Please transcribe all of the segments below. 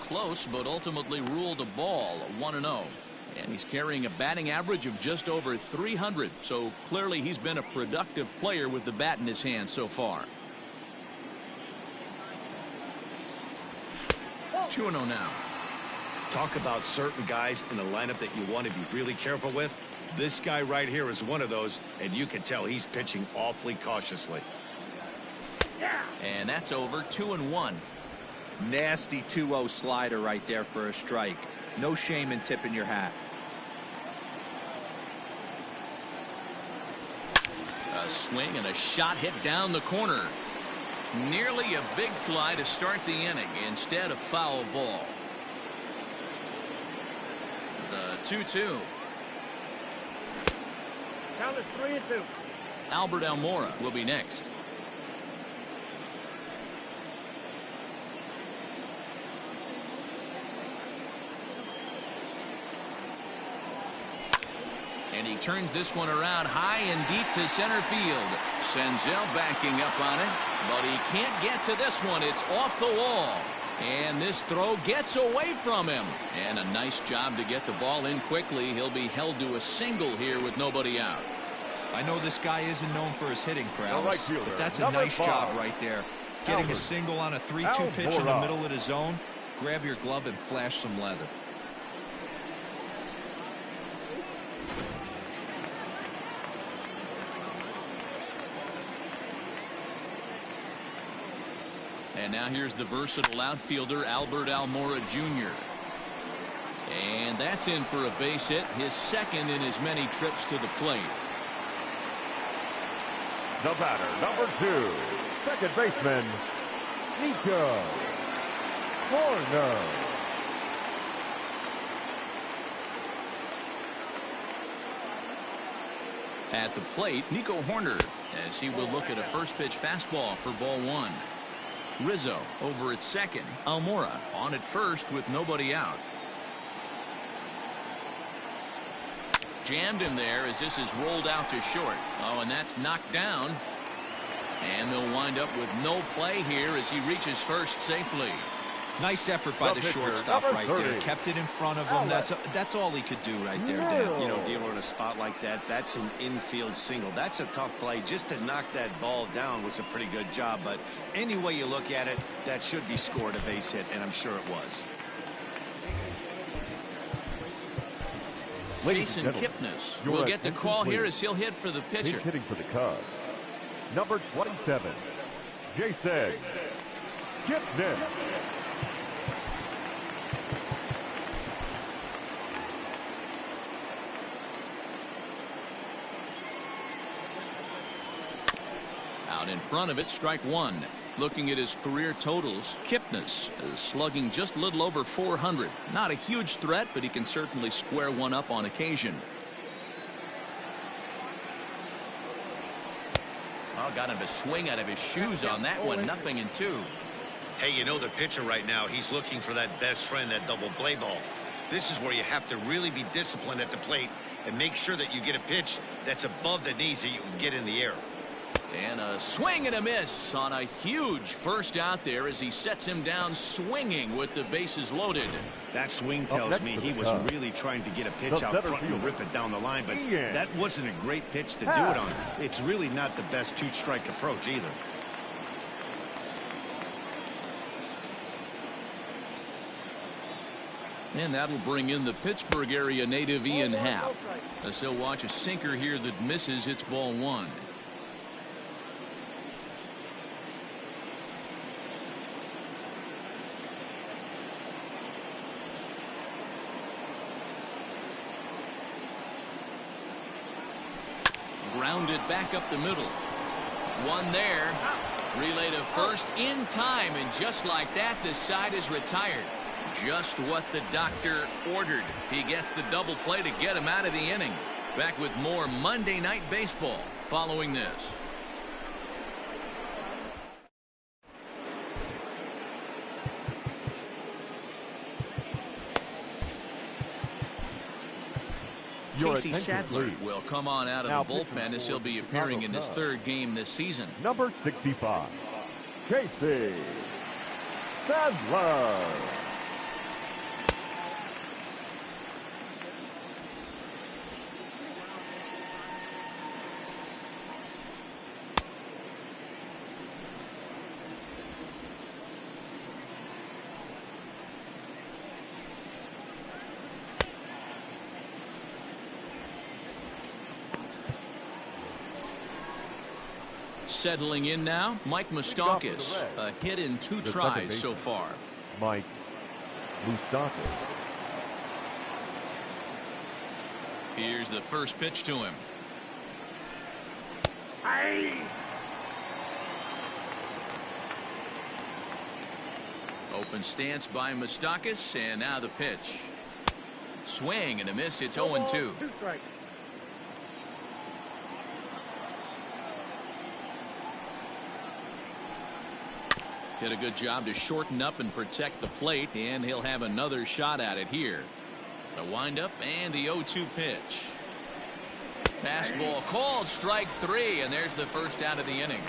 close, but ultimately ruled a ball, 1-0. And he's carrying a batting average of just over 300, so clearly he's been a productive player with the bat in his hand so far. 2-0 now. Talk about certain guys in the lineup that you want to be really careful with. This guy right here is one of those, and you can tell he's pitching awfully cautiously. And that's over. 2-1. Nasty 2-0 slider right there for a strike. No shame in tipping your hat. A swing and a shot hit down the corner. Nearly a big fly to start the inning. Instead, a foul ball. The 2-2. Count is 3-2. Albert Almora will be next. And he turns this one around high and deep to center field. Senzel backing up on it, but he can't get to this one. It's off the wall. And this throw gets away from him. And a nice job to get the ball in quickly. He'll be held to a single here with nobody out. I know this guy isn't known for his hitting prowess, but that's a nice job right there. Getting a single on a 3-2 pitch in the middle of the zone. Grab your glove and flash some leather. And now here's the versatile outfielder, Albert Almora Jr. And that's in for a base hit, his second in as many trips to the plate. The batter, number 2, second baseman, Nico Horner. At the plate, Nico Horner, as he will look at a first pitch fastball for ball 1. Rizzo over at second. Almora on at first with nobody out. Jammed him there as this is rolled out to short. Oh, and that's knocked down. And they'll wind up with no play here as he reaches first safely. Nice effort by the shortstop right there. Kept it in front of him. That's all he could do right there, Dan. You know, dealing in a spot like that, that's an infield single. That's a tough play. Just to knock that ball down was a pretty good job. But any way you look at it, that should be scored a base hit, and I'm sure it was. Jason Kipnis will get the call here as he'll hit for the pitcher. He's hitting for the Cubs. Number 27, Jason Kipnis. Out in front of it, strike one. Looking at his career totals, Kipnis is slugging just a little over 400. Not a huge threat, but he can certainly square one up on occasion. Oh, got him to swing out of his shoes on that one. 0-2. Hey, you know the pitcher right now, he's looking for that best friend, that double play ball. This is where you have to really be disciplined at the plate and make sure that you get a pitch that's above the knees that you can get in the air. And a swing and a miss on a huge first out there as he sets him down swinging with the bases loaded. That swing tells me he was really trying to get a pitch out front and rip it down the line, but that wasn't a great pitch to do it on. It's really not the best two-strike approach either. And that'll bring in the Pittsburgh area native Ian Happ, as he'll watch a sinker here that misses. It's ball 1. Grounded back up the middle. One there. Relay to first in time, and just like that, the side is retired. Just what the doctor ordered. He gets the double play to get him out of the inning. Back with more Monday Night Baseball following this. Casey Sadler will come on out of the bullpen as he'll be appearing in his third game this season. Number 65, Casey Sadler. Settling in now, Mike Moustakas. A hit in 2 tries so far. Mike Moustakas. Here's the first pitch to him. Open stance by Moustakas, and now the pitch. Swing and a miss. It's 0-2. Did a good job to shorten up and protect the plate, and he'll have another shot at it here. The windup and the 0-2 pitch. Fastball called, strike 3, and there's the first out of the inning.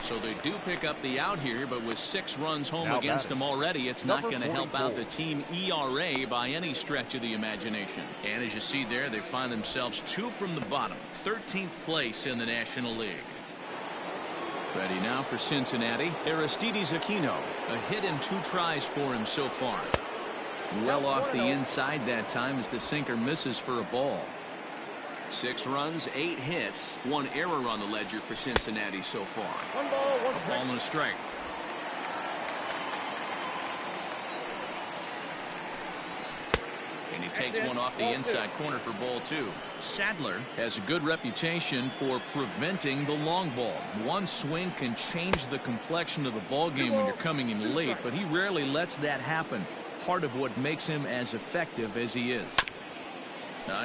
So they do pick up the out here, but with 6 runs home against them already, it's not going to help out the team ERA by any stretch of the imagination. And as you see there, they find themselves 2 from the bottom, 13th place in the National League. Ready now for Cincinnati, Aristides Aquino. A hit in 2 tries for him so far. Well off the inside that time as the sinker misses for a ball. 6 runs, 8 hits, 1 error on the ledger for Cincinnati so far. 1 ball, 1 strike. Ball and a strike. And he takes one off the inside corner for ball 2. Sadler has a good reputation for preventing the long ball. One swing can change the complexion of the ball game when you're coming in late, but he rarely lets that happen. Part of what makes him as effective as he is.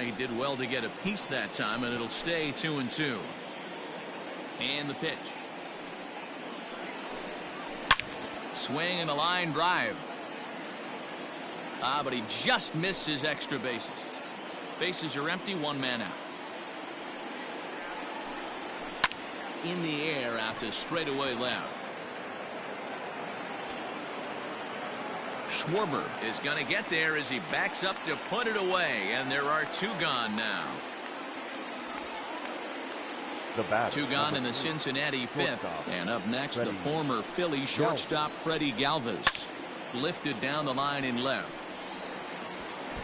He did well to get a piece that time, and it'll stay 2-2. And the pitch. Swing and a line drive. But he just missed his extra bases. Bases are empty, 1 man out. In the air out to straightaway left. Schwarber is going to get there as he backs up to put it away, and there are 2 gone now. 2 gone in the Cincinnati 5th. And up next, the former Philly shortstop Freddie Galvis. Lifted down the line in left.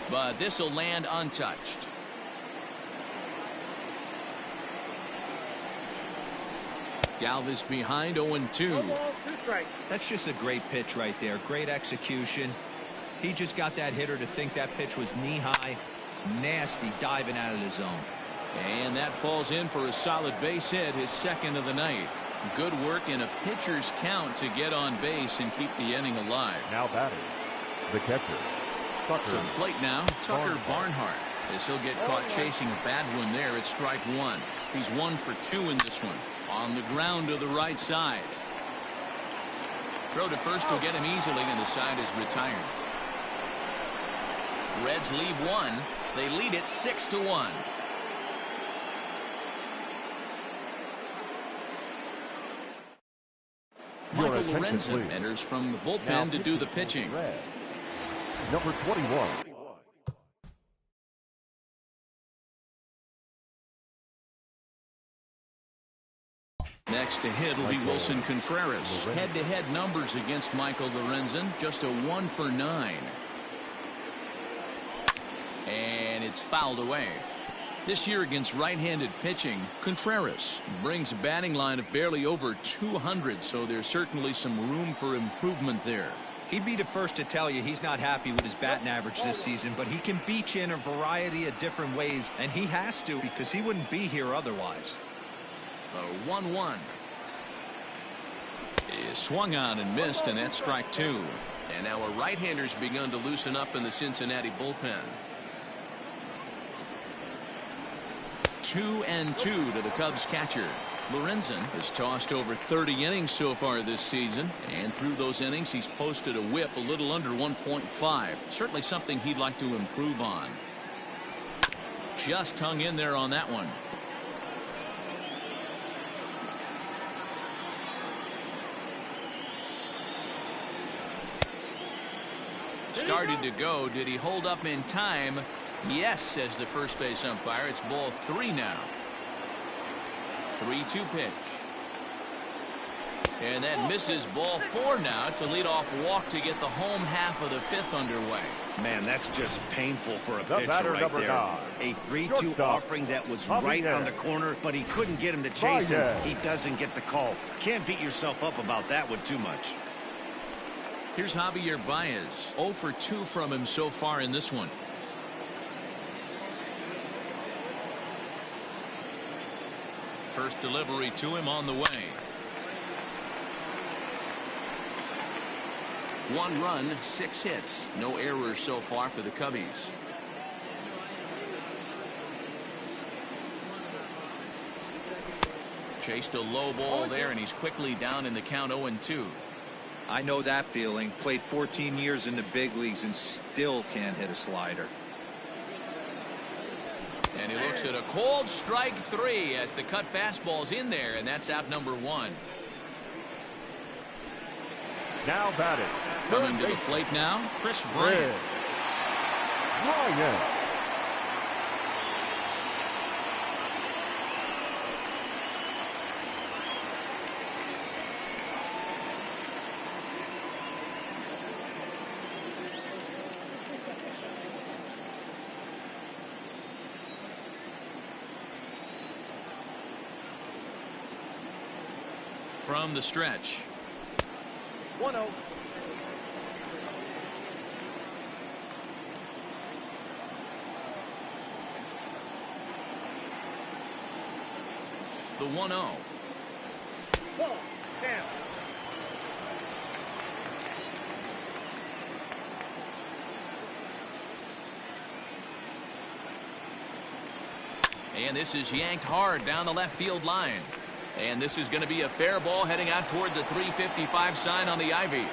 But this will land untouched. Galvis behind, 0-2. That's just a great pitch right there. Great execution. He just got that hitter to think that pitch was knee-high. Nasty diving out of the zone. And that falls in for a solid base hit, his 2nd of the night. Good work in a pitcher's count to get on base and keep the inning alive. Now batting, the catcher, Tucker. To the plate now, Tucker Barnhart. As he'll get caught chasing a bad one there at strike 1. He's 1 for 2 in this one. On the ground to the right side. Throw to first will get him easily, and the side is retired. Reds leave 1. They lead it 6-1. Michael Lorenzen enters from the bullpen to do the pitching. Number 21. Next to hit will be Wilson Contreras. Head-to-head numbers against Michael Lorenzen, just a 1 for 9. And it's fouled away. This year against right-handed pitching, Contreras brings a batting line of barely over 200, so there's certainly some room for improvement there. He'd be the first to tell you he's not happy with his batting average this season, but he can beat you in a variety of different ways, and he has to because he wouldn't be here otherwise. A 1-1 is swung on and missed, and that's strike 2. And now a right-hander's begun to loosen up in the Cincinnati bullpen. 2-2 to the Cubs catcher. Lorenzen has tossed over 30 innings so far this season, and through those innings he's posted a whip a little under 1.5. Certainly something he'd like to improve on. Just hung in there on that one. Started to go. Did he hold up in time? Yes, says the first base umpire. It's ball 3 now. 3-2 pitch. And that misses ball 4 now. It's a leadoff walk to get the home half of the 5th underway. Man, that's just painful for a pitcher right there. A 3-2 offering that was right on the corner, but he couldn't get him to chase him. He doesn't get the call. Can't beat yourself up about that one too much. Here's Javier Baez. 0 for 2 from him so far in this one. First delivery to him on the way. 1 run, 6 hits. No errors so far for the Cubbies. Chased a low ball there, and he's quickly down in the count 0-2. I know that feeling. Played 14 years in the big leagues and still can't hit a slider. And he looks at a cold strike 3 as the cut fastball's in there, and that's out number 1. Now batting. Coming to the plate now, Chris Bryant. From the stretch. 1-0. The 1-0. And this is yanked hard down the left field line. And this is going to be a fair ball heading out toward the 355 sign on the ivy.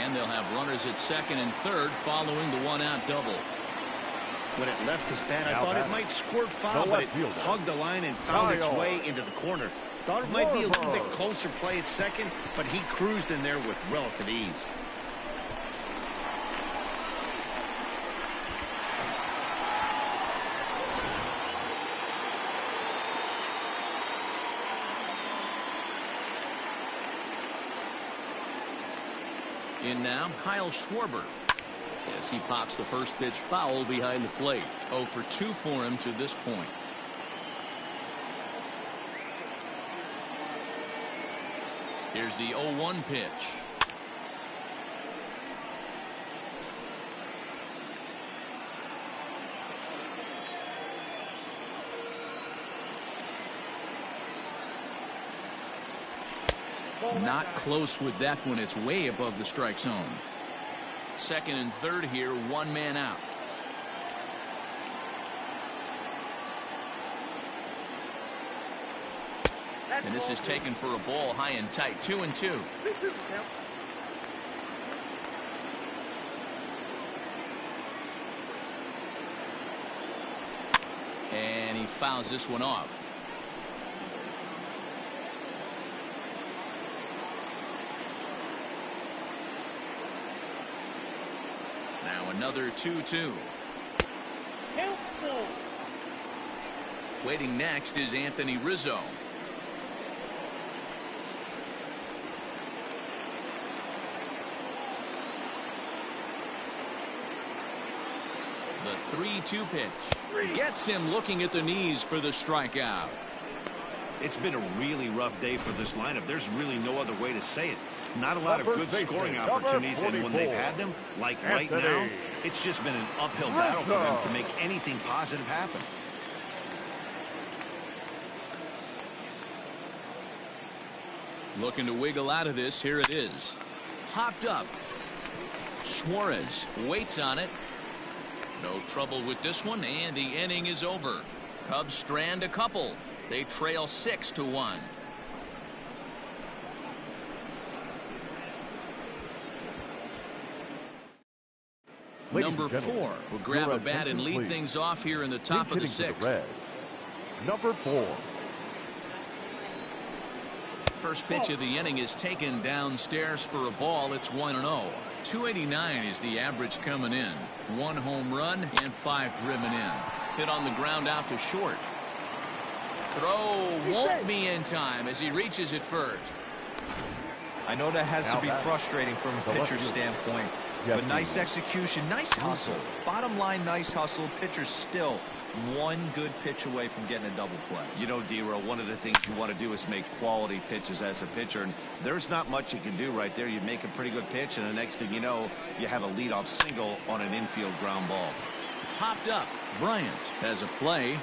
And they'll have runners at second and third following the 1-out double. When it left his bat, I thought it might squirt foul, but it hugged the line and found its way into the corner. Thought it might be a little bit closer play at second, but he cruised in there with relative ease. In now, Kyle Schwarber. As he pops the first pitch foul behind the plate. 0 for 2 for him to this point. Here's the 0-1 pitch. Not close with that one. It's way above the strike zone. Second and third here, 1 man out. And this is taken for a ball high and tight. 2-2. And he fouls this one off. Now another 2-2. Waiting next is Anthony Rizzo. The 3-2 pitch gets him looking at the knees for the strikeout. It's been a really rough day for this lineup. There's really no other way to say it. Not a lot of good scoring opportunities, and when they've had them, like right now, it's just been an uphill battle for them to make anything positive happen. Looking to wiggle out of this. Here it is. Popped up. Suarez waits on it. No trouble with this one, and the inning is over. Cubs strand a couple. They trail 6-1. Number 4 will grab a bat and lead things off here in the top of the 6th. Number 4. First pitch of the inning is taken downstairs for a ball. It's 1-0. 289 is the average coming in. 1 home run and 5 driven in. Hit on the ground out to short. Throw won't be in time as he reaches it first. I know that has to be frustrating from a pitcher's standpoint, but nice execution, nice hustle. Bottom line, nice hustle. Pitcher's still one good pitch away from getting a double play. You know, D-Row, one of the things you want to do is make quality pitches as a pitcher, and there's not much you can do right there. You make a pretty good pitch, and the next thing you know, you have a leadoff single on an infield ground ball. Popped up. Bryant has a play,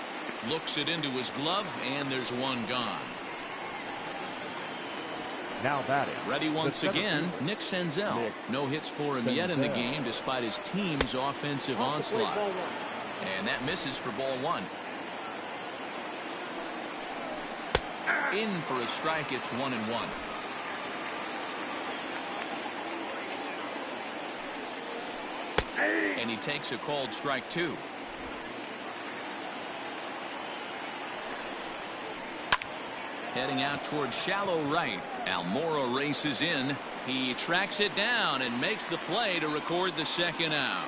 looks it into his glove, and there's one gone. Now batting. Ready once again, Nick Senzel. No hits for him yet in the game despite his team's offensive onslaught. And that misses for ball one. In for a strike, it's 1-1. And he takes a called strike two. Heading out towards shallow right. Almora races in. He tracks it down and makes the play to record the second out.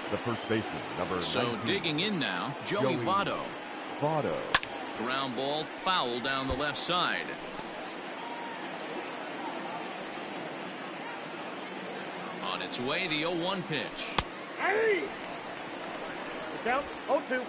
The first baseman, number 19. Digging in now, Joey Votto. Ground ball foul down the left side. On its way, the 0-1 pitch. Hey! Count 0-2.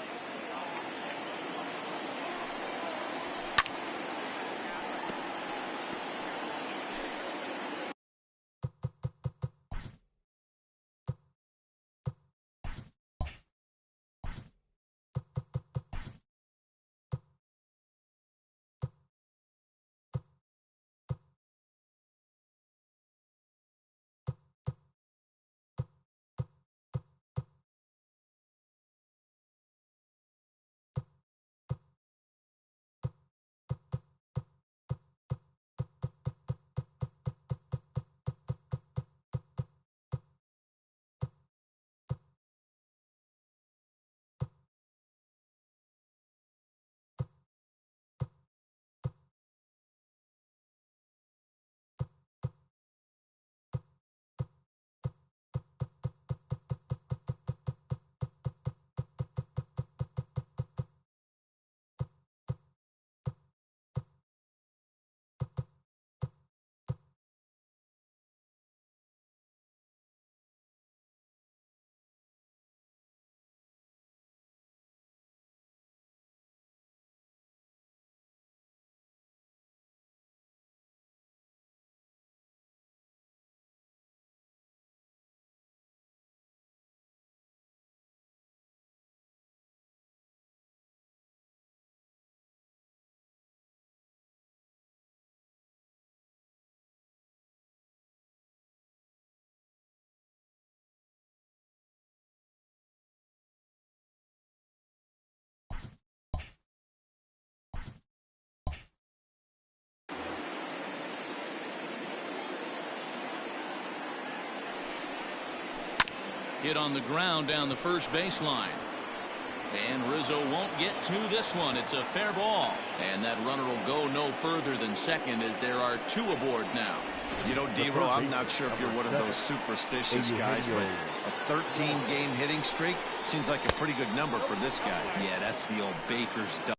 Hit on the ground down the first baseline. And Rizzo won't get to this one. It's a fair ball. And that runner will go no further than second as there are two aboard now. You know, D-Row, I'm not sure if you're one of those superstitious guys, but a 13-game hitting streak seems like a pretty good number for this guy. Yeah, that's the old Baker's dozen.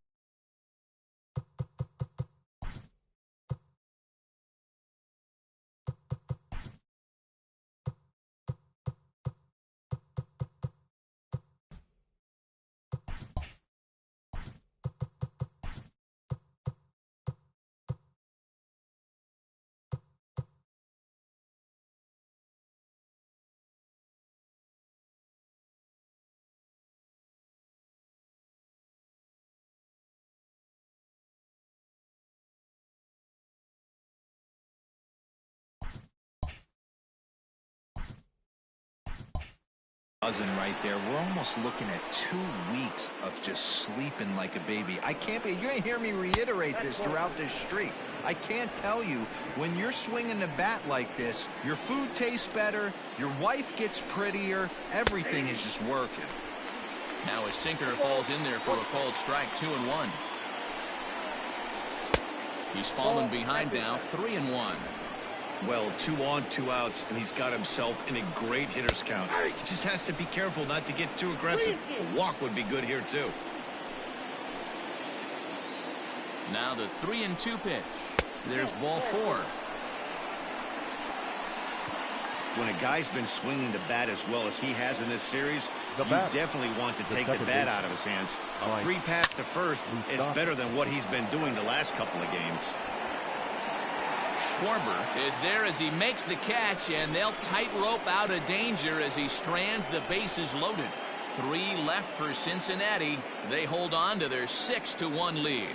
Right there. We're almost looking at 2 weeks of just sleeping like a baby. I can't be. You're going to hear me reiterate this throughout this streak. I can't tell you, when you're swinging the bat like this, your food tastes better, your wife gets prettier, everything is just working. Now a sinker falls in there for a called strike, 2-1. He's fallen behind now, 3-1. Well, 2 on, 2 outs, and he's got himself in a great hitter's count. He just has to be careful not to get too aggressive. A walk would be good here, too. Now the 3-2 pitch. There's ball 4. When a guy's been swinging the bat as well as he has in this series, The you bat. definitely want to take the second bat base. out of his hands. A Right. free pass to first is stop. better than what he's been doing the last couple of games. Schwarber is there as he makes the catch, and they'll tightrope out of danger as he strands the bases loaded. 3 left for Cincinnati. They hold on to their 6-1 lead.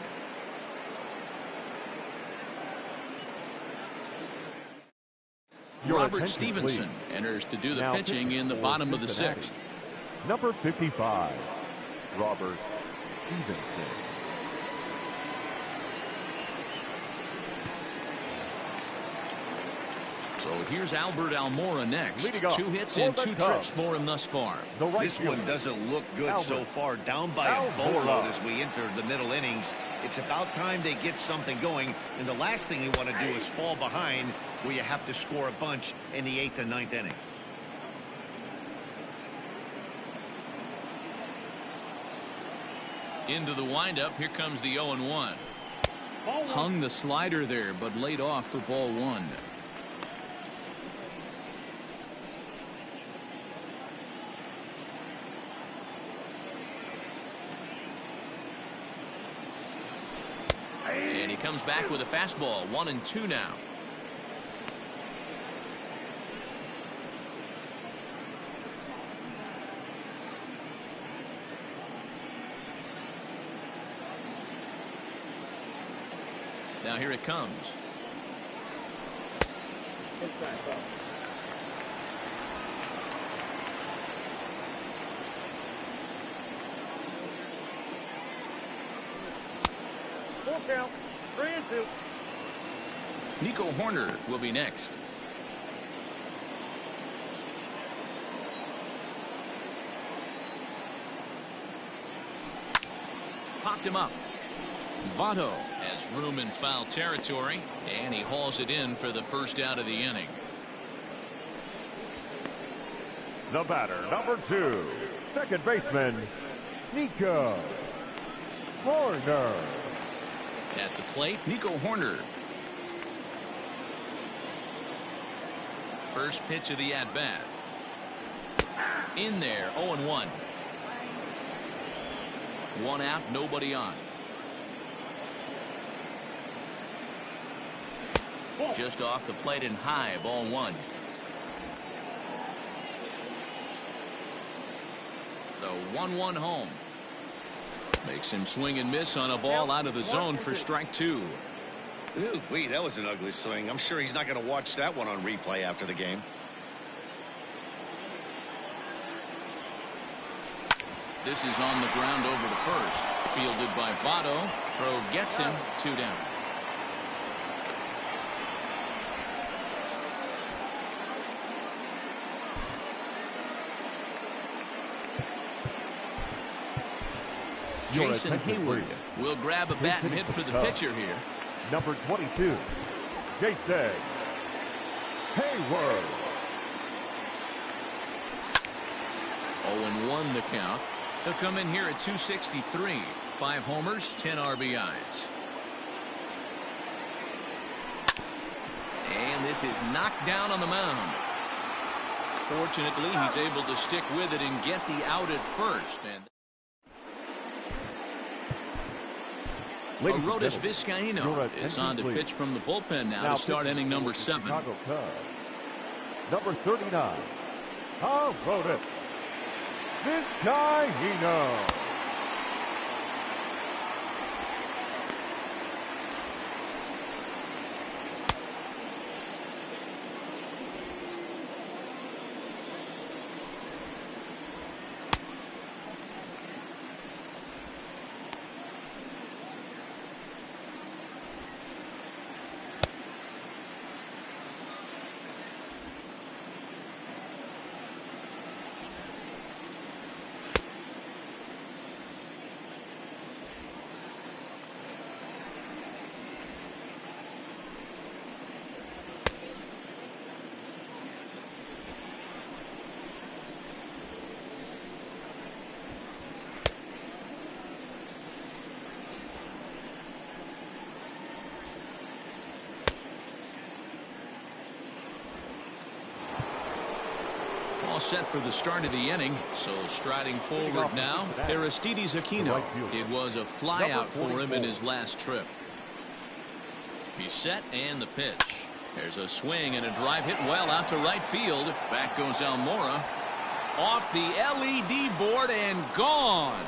Your Robert attention, Stevenson please. enters to do the Now pitching in the for bottom of the Cincinnati. 6th. Number 55, Robert Stevenson. So here's Albert Almora next. Leading off 2 hits for and the 2 Cubs. trips for him thus far. The right This one fielder. doesn't look good Albert. so far. Down by a Almora. boatload as we enter the middle innings. It's about time they get something going. And the last thing you want to do is fall behind where you have to score a bunch in the 8th and 9th inning. Into the windup. Here comes the 0-1. Hung the slider there, but laid off for ball 1. And he comes back with a fastball. 1-2 now. Now here it comes. Full count, 3-2. Nico Horner will be next. Popped him up. Votto has room in foul territory, and he hauls it in for the first out of the inning. The batter, number 2, second baseman, Nico Horner. At the plate, Nico Horner. First pitch of the at-bat. In there, 0-1. 1 out, nobody on. Just off the plate and high, ball 1. The 1-1 home. Makes him swing and miss on a ball out of the zone for strike 2. Ooh, wee, that was an ugly swing. I'm sure he's not going to watch that one on replay after the game. This is on the ground over to first. Fielded by Votto. Throw gets him. 2 down. Your Jason attention, Hayward please. will grab a bat and hit for the pitcher here. Number 22, Jason Hayward. 0-1 the count. He'll come in here at 263. 5 homers, 10 RBIs. And this is knocked down on the mound. Fortunately, he's able to stick with it and get the out at first. And Ladies and Arodys gentlemen, your Vizcaíno attention, is on to please. pitch from the bullpen now to start pitching inning number for the 7. Chicago Cubs, number 39, Arodys Vizcaíno. all set for the start of the inning. So striding forward now, Aristides Aquino. It was a flyout for him in his last trip. He's set, and the pitch. There's a swing and a drive hit well out to right field. Back goes Almora. Off the LED board and gone.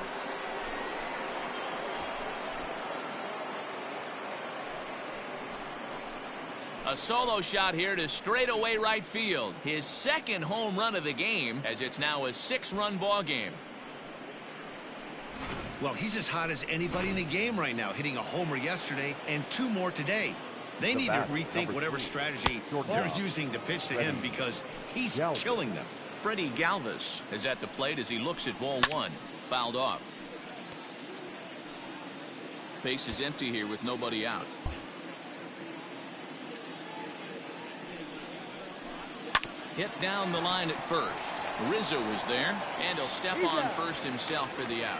A solo shot here to straightaway right field. His second home run of the game, as it's now a 6-run ball game. Well, he's as hot as anybody in the game right now, hitting a homer yesterday and 2 more today. They need to rethink whatever strategy they're using to pitch to him, because he's killing them. Freddie Galvis is at the plate as he looks at ball 1. Fouled off. Base is empty here with nobody out. Hit down the line at first. Rizzo is there, and he'll step on first himself for the out.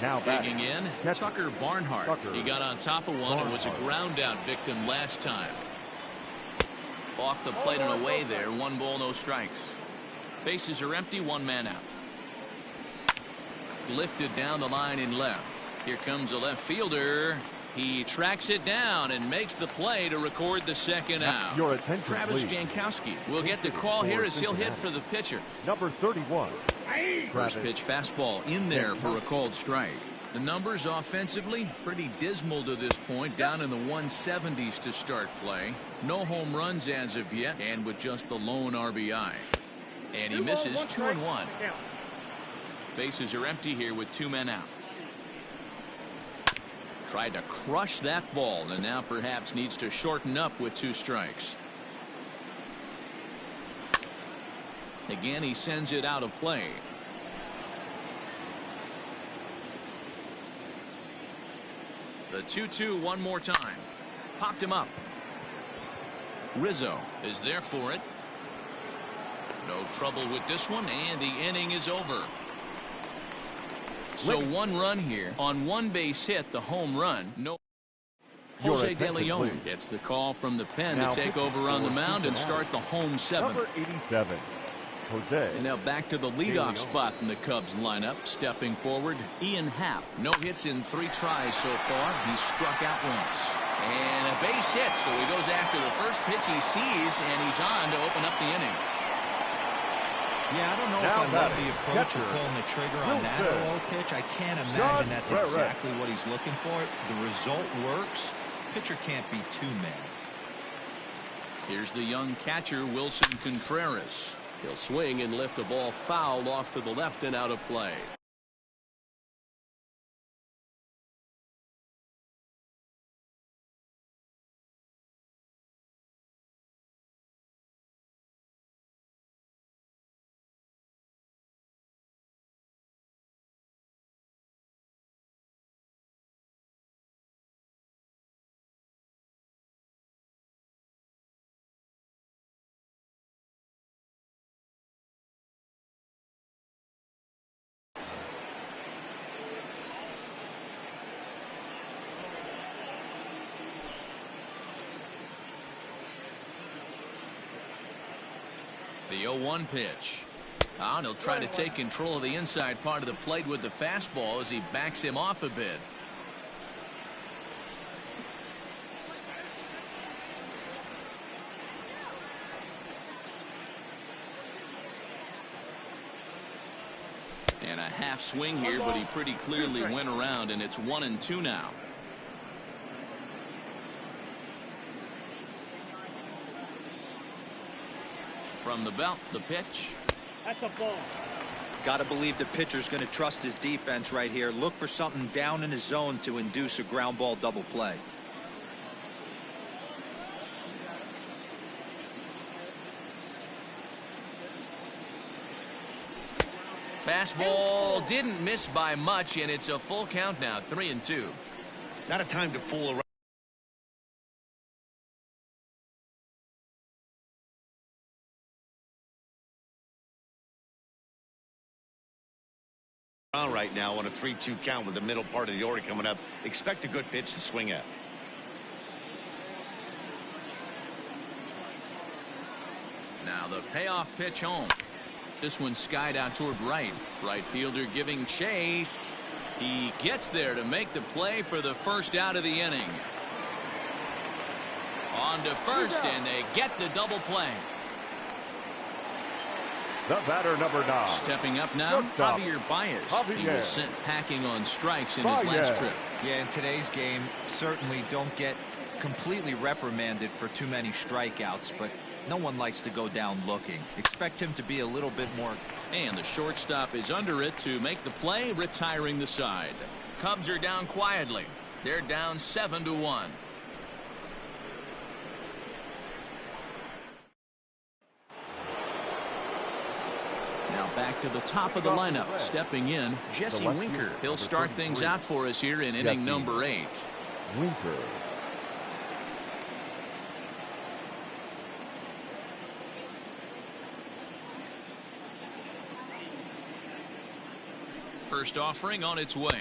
Now digging in, Tucker Barnhart. He got on top of one and was a ground out victim last time. Off the plate and away there. 1 ball, no strikes. Bases are empty, 1 man out. Lifted down the line in left. Here comes a left fielder. He tracks it down and makes the play to record the second out. Your attention, Travis please. Jankowski will get the call here as he'll hit for the pitcher. Number 31. First pitch fastball in there for a called strike. The numbers offensively pretty dismal to this point, down in the 170s to start play. No home runs as of yet, and with just the lone RBI. And he misses 2-1. Bases are empty here with 2 men out. Tried to crush that ball, and now perhaps needs to shorten up with 2 strikes. Again, he sends it out of play. The 2-2 one more time. Popped him up. Rizzo is there for it. No trouble with this one, and the inning is over. So 1 run here on 1 base hit, the home run. No. Jose De Leon gets the call from the pen to take over on the mound and start the home 7th. Number 87. Jose. And now back to the leadoff spot in the Cubs lineup. Stepping forward, Ian Happ. No hits in 3 tries so far. He struck out once. And a base hit, so he goes after the first pitch he sees, and he's on to open up the inning. Yeah, I don't know if I love the approach of pulling the trigger on that 0 pitch. I can't imagine that's exactly what he's looking for. The result works. Pitcher can't be too mad. Here's the young catcher, Wilson Contreras. He'll swing and lift a ball fouled off to the left and out of play. The 0-1 pitch. And he'll try to take control of the inside part of the plate with the fastball as he backs him off a bit. And a half swing here, but he pretty clearly went around, and it's 1-2 now. From the belt, the pitch. That's a ball. Got to believe the pitcher's going to trust his defense right here. Look for something down in his zone to induce a ground ball double play. Fastball didn't miss by much, and it's a full count now, 3-2. Not a time to fool around. Right now on a 3-2 count with the middle part of the order coming up. Expect a good pitch to swing at. Now the payoff pitch home. This one skied out toward right. Right fielder giving chase. He gets there to make the play for the first out of the inning. On to first, and they get the double play. The batter, number 9. Stepping up now, Javier Baez. He was sent packing on strikes in his last trip. Yeah, in today's game, certainly don't get completely reprimanded for too many strikeouts, but no one likes to go down looking. Expect him to be a little bit more. And the shortstop is under it to make the play, retiring the side. Cubs are down quietly. They're down 7-1. Now back to the top of the lineup. Stepping in, Jesse Winker. He'll start things out for us here in inning number 8. Winker. First offering on its way.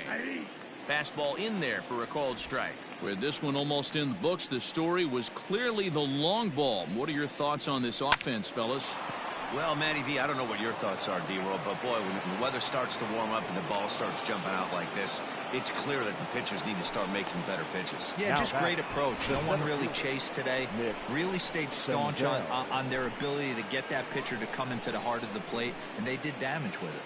Fastball in there for a called strike. With this one almost in the books, the story was clearly the long ball. What are your thoughts on this offense, fellas? Well, Matty V, I don't know what your thoughts are, D-Roll, but boy, when the weather starts to warm up and the ball starts jumping out like this, it's clear that the pitchers need to start making better pitches. Yeah, just great approach. No one really chased today. Really stayed staunch on their ability to get that pitcher to come into the heart of the plate, and they did damage with it.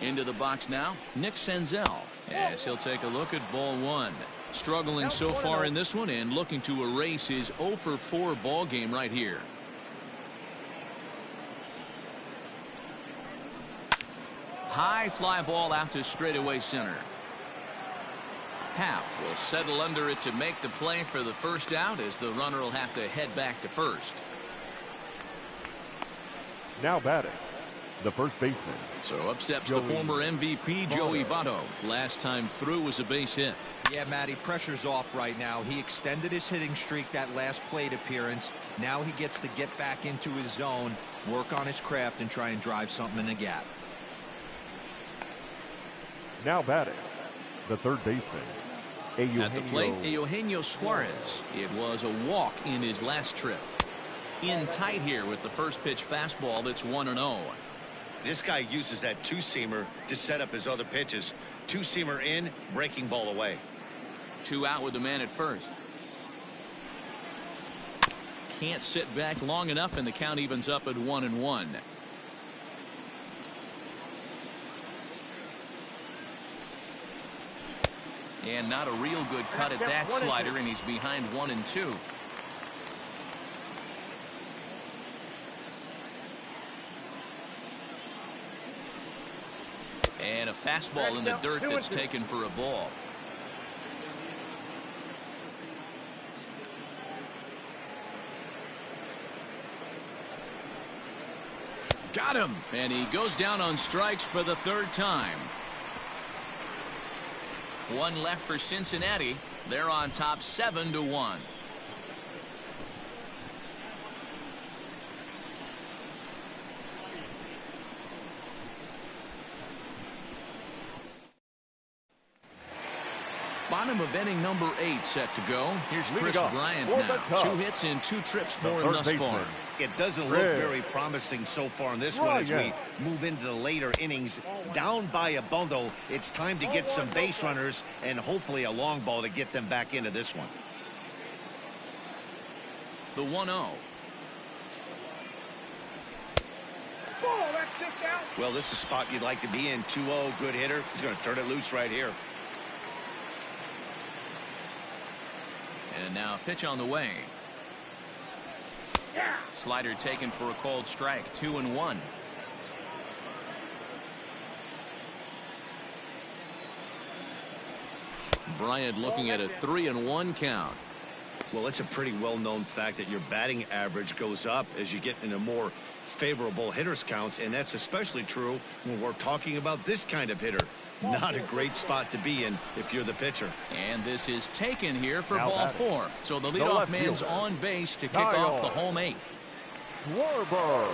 Into the box now, Nick Senzel. Yes, he'll take a look at ball 1. Struggling so far in this one and looking to erase his 0 for 4 ball game right here. High fly ball out to straightaway center. Hap will settle under it to make the play for the first out, as the runner will have to head back to first. Now batting, the first baseman. So up steps the former MVP Joey Votto. Last time through was a base hit. Yeah, Matty, pressure's off right now. He extended his hitting streak that last plate appearance. Now he gets to get back into his zone, work on his craft, and try and drive something in the gap. Now batting, the third baseman. At the plate, Eugenio Suarez. It was a walk in his last trip. In tight here with the first pitch fastball that's 1-0. This guy uses that two-seamer to set up his other pitches. Two-seamer in, breaking ball away. 2 out with the man at first. Can't sit back long enough, and the count evens up at 1-1. And not a real good cut at that slider, and he's behind 1-2. And a fastball in the dirt that's taken for a ball. Got him, and he goes down on strikes for the 3rd time. 1 left for Cincinnati. They're on top 7-1. Bottom of inning number 8 set to go. Here's Chris Bryant now. 2 hits in 2 trips for him thus far. It doesn't look very promising so far in this one as we move into the later innings. Down by a bundle, it's time to get some base runners and hopefully a long ball to get them back into this one. The 1-0. Well, this is a spot you'd like to be in. 2-0, good hitter. He's going to turn it loose right here. And now a pitch on the way. Slider taken for a called strike. 2-1. Bryant looking at a 3-1 count. Well, it's a pretty well-known fact that your batting average goes up as you get into more favorable hitters counts, and that's especially true when we're talking about this kind of hitter. Not a great spot to be in if you're the pitcher. And this is taken here for Now ball batting. 4. So the leadoff man's fielder. on base to kick Kyle off the home 8th. Schwarber.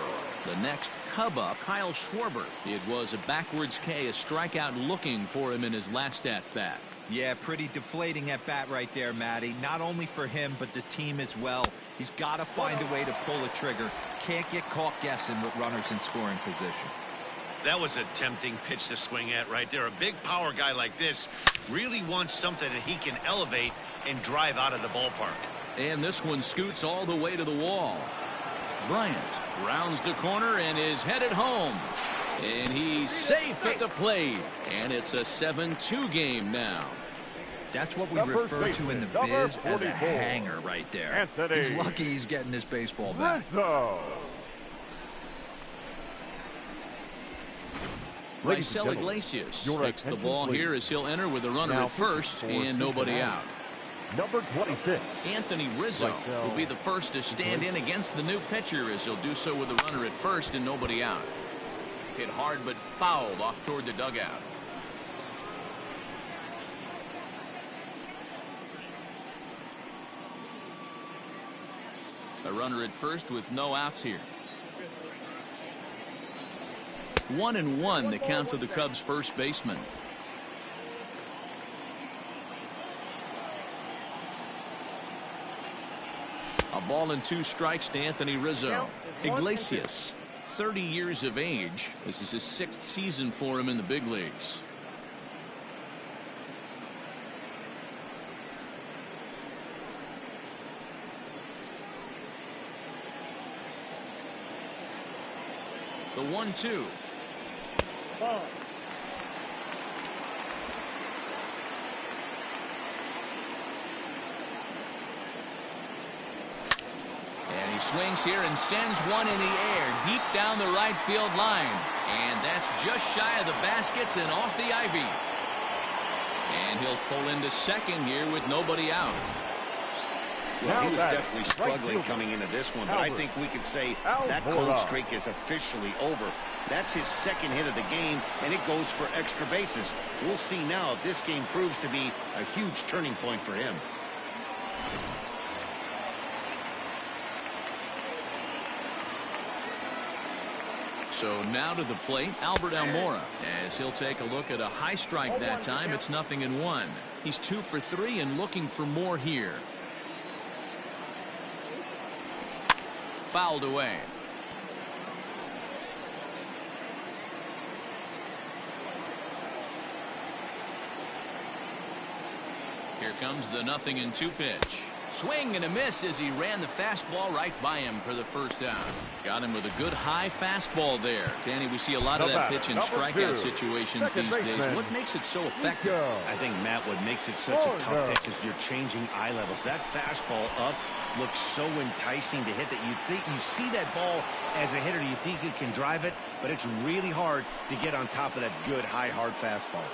The next Cub up, Kyle Schwarber. It was a backwards K, a strikeout looking for him in his last at-bat. Yeah, pretty deflating at bat right there, Matty. Not only for him, but the team as well. He's got to find a way to pull a trigger. Can't get caught guessing with runners in scoring position. That was a tempting pitch to swing at right there. A big power guy like this really wants something that he can elevate and drive out of the ballpark. And this one scoots all the way to the wall. Bryant rounds the corner and is headed home. And he's safe at the plate. And it's a 7-2 game now. That's what we The first refer to in the baseman, biz number as a 44. hanger right there. Anthony He's lucky he's getting this baseball back. Rizzo. Ladies and Raisel gentlemen, Iglesias your takes the attention, ball please. here as he'll enter with a runner Now at first for and nobody Cincinnati. out. Number 26. Anthony Rizzo Raisel will be the first to stand in against the new pitcher as he'll do so with a runner at first and nobody out. Hit hard but fouled off toward the dugout. A runner at first with no outs here. 1-1 the count to the Cubs first baseman. A ball and 2 strikes to Anthony Rizzo. Iglesias, 30 years of age. This is his 6th season for him in the big leagues. The 1-2. And he swings here and sends one in the air deep down the right field line. And that's just shy of the baskets and off the ivy. And he'll pull into second here with nobody out. Well, he was Now definitely batting, struggling right coming into this one, but I Albert. think we could say that Almora. cold streak is officially over. That's his 2nd hit of the game, and it goes for extra bases. We'll see now if this game proves to be a huge turning point for him. So now to the plate, Albert Almora, as he'll take a look at a high strike that time. It's 0-1. He's 2 for 3 and looking for more here. Fouled away. Here comes the 0-2 pitch. Swing and a miss as he ran the fastball right by him for the first down. Got him with a good high fastball there. Danny, we see a lot of that pitch in strikeout situations these days. What makes it so effective? I think, Matt, what makes it such a tough pitch is you're changing eye levels. That fastball up looks so enticing to hit that you see that ball as a hitter, you think you can drive it, but it's really hard to get on top of that good, high, hard fastball.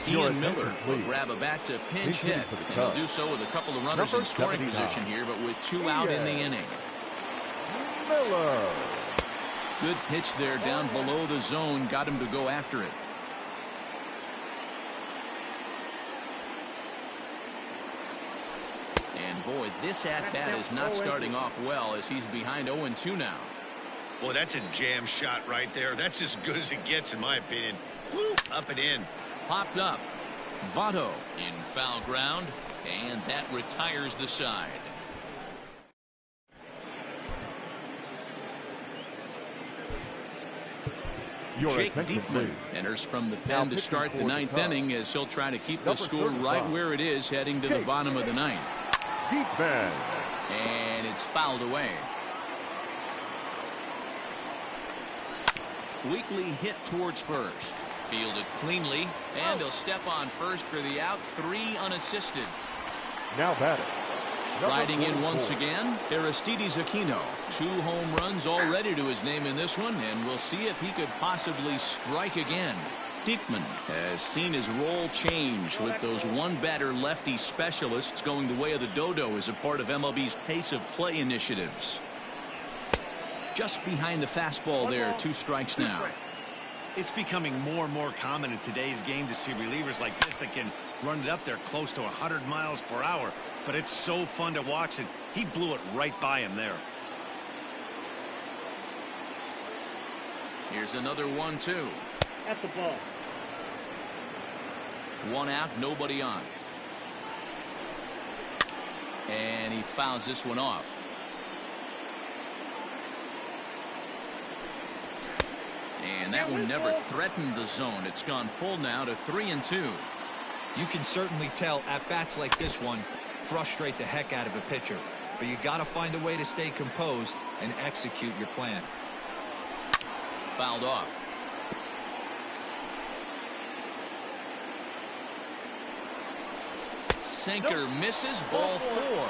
Ian Miller will grab a bat to pinch hit, and he'll do so with a couple of runners in scoring position here, but with 2 out in the inning. Miller. Good pitch there down below the zone, got him to go after it. And boy, this at-bat is not starting off well as he's behind 0-2 now. Boy, that's a jam shot right there. That's as good as it gets, in my opinion. Woo, up and in. Popped up. Votto in foul ground, and that retires the side. Your Jake attention, Diekman please. enters from the Now pen to pitching start for the the 9th Cubs. inning as he'll try to keep the Number score 35. right where it is heading to the Jake. bottom of the 9th. Diekman. And it's fouled away. Weekly hit towards first. Fielded cleanly, and he'll step on first for the out. 3 unassisted. Now batting. Riding in once again, Aristides Aquino. 2 home runs already to his name in this one, and we'll see if he could possibly strike again. Diekman has seen his role change with those one-batter lefty specialists going the way of the dodo as a part of MLB's pace of play initiatives. Just behind the fastball there, 2 strikes now. It's becoming more and more common in today's game to see relievers like this that can run it up there close to 100 miles per hour. But it's so fun to watch it. He blew it right by him there. Here's another 1-2. At the ball. 1 out, nobody on. And he fouls this one off. And that one never threatened the zone. It's gone full now to 3-2. You can certainly tell at bats like this one frustrate the heck out of a pitcher. But you got to find a way to stay composed and execute your plan. Fouled off. Sinker misses, ball 4.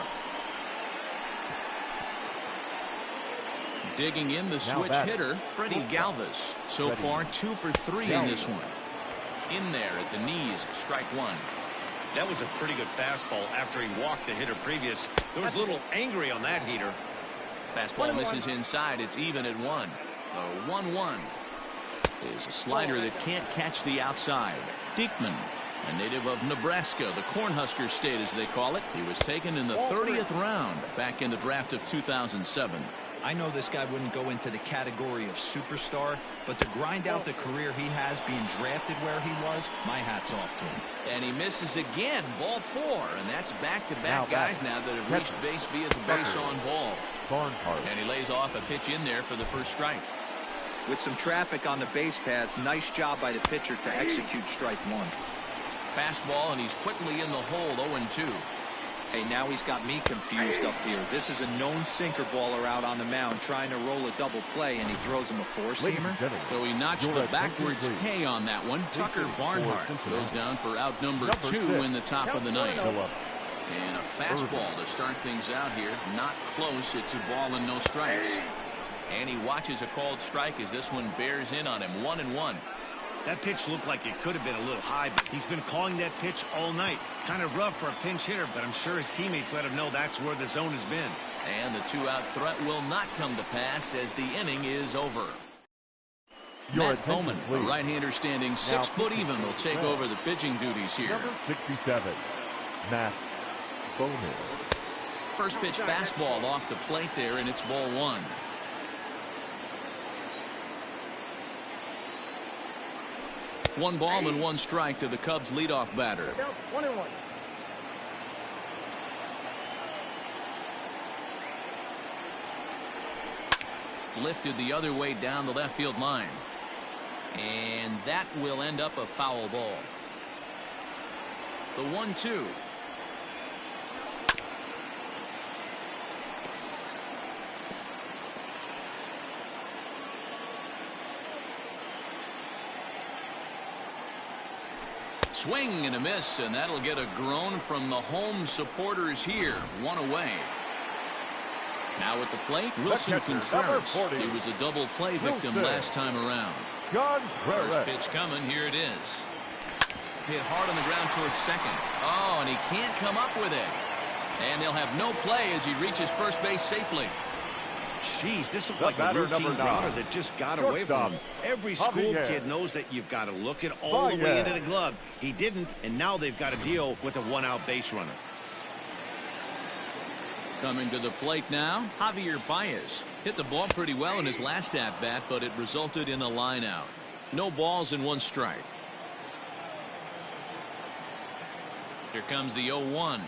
Digging in the switch hitter, Freddie Galvis. So far 2 for 3 in this one. In there at the knees, strike 1. That was a pretty good fastball after he walked the hitter previous. There was a little angry on that heater. Fastball misses inside. It's even at 1. The 1-1 is a slider that can't catch the outside. Diekman, a native of Nebraska, the Cornhusker State as they call it. He was taken in the 30th round back in the draft of 2007. I know this guy wouldn't go into the category of superstar, but to grind out the career he has being drafted where he was, my hat's off to him. And he misses again, ball 4, and that's back-to-back guys now that have reached base via the base on ball. And he lays off a pitch in there for the first strike. With some traffic on the base paths, nice job by the pitcher to execute strike 1. Fastball, and he's quickly in the hold, 0-2. Hey, now he's got me confused up here. This is a known sinker baller out on the mound trying to roll a double play, and he throws him a 4-seamer. So he notched the backwards K on that one. Tucker Barnhart goes down for out number 2 in the top of the 9th. And a fastball to start things out here. Not close. It's a ball and no strikes. And he watches a called strike as this one bears in on him. 1-1. That pitch looked like it could have been a little high, but he's been calling that pitch all night. Kind of rough for a pinch hitter, but I'm sure his teammates let him know that's where the zone has been. And the 2-out threat will not come to pass as the inning is over. Matt Bowman, a right-hander standing 6 foot even, will take over the pitching duties here. Number 67, Matt Bowman. First pitch fastball off the plate there, and it's ball 1. One ball and 1 strike to the Cubs leadoff batter. 1-1. Lifted the other way down the left field line. And that will end up a foul ball. The 1-2. Swing and a miss, and that'll get a groan from the home supporters here. 1 away. Now at the plate, Wilson Contreras. He was a double play victim last time around. First pitch coming. Here it is. Hit hard on the ground towards second. Oh, and he can't come up with it. And they'll have no play as he reaches first base safely. Jeez, this looked like a routine router that just got away from him. Every school kid knows that you've got to look it all the way into the glove. He didn't, and now they've got to deal with a 1-out base runner. Coming to the plate now, Javier Baez. Hit the ball pretty well in his last at-bat, but it resulted in a line out. No balls and 1 strike. Here comes the 0-1.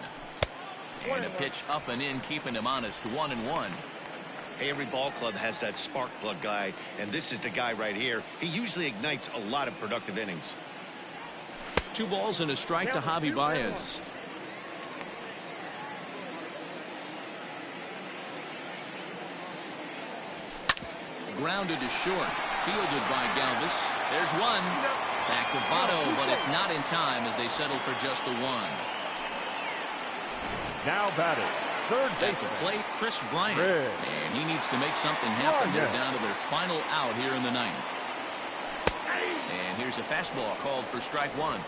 And a pitch up and in, keeping him honest. 1-1. Hey, every ball club has that spark plug guy, and this is the guy right here. He usually ignites a lot of productive innings. 2 balls and a strike to Javi Baez. Grounded to short. Fielded by Galvis. There's 1. Back to Votto, but it's not in time as they settle for just the 1. Now batting, third At the plate, Chris Bryant. And he needs to make something happen. They're down to their final out here in the 9th. And here's a fastball called for strike one.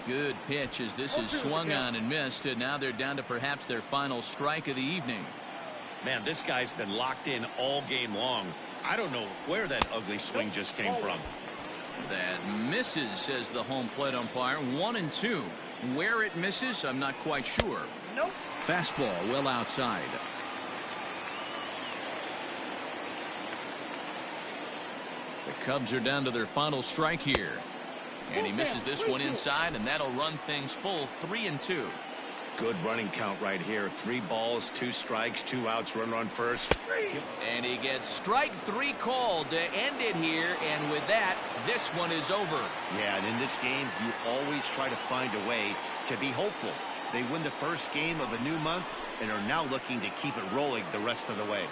Good pitch as this is swung on and missed, and now they're down to perhaps their final strike of the evening. Man, this guy's been locked in all game long. I don't know where that ugly swing just came from. That misses, says the home plate umpire. 1-2. Where it misses, I'm not quite sure. Nope. Fastball well outside. The Cubs are down to their final strike here. And he misses this one inside, and that'll run things full 3-2. Good running count right here. 3 balls, 2 strikes, 2 outs, run on first. And he gets strike 3 called to end it here, and with that, this one is over. Yeah, and in this game, you always try to find a way to be hopeful. They win the first game of a new month and are now looking to keep it rolling the rest of the way.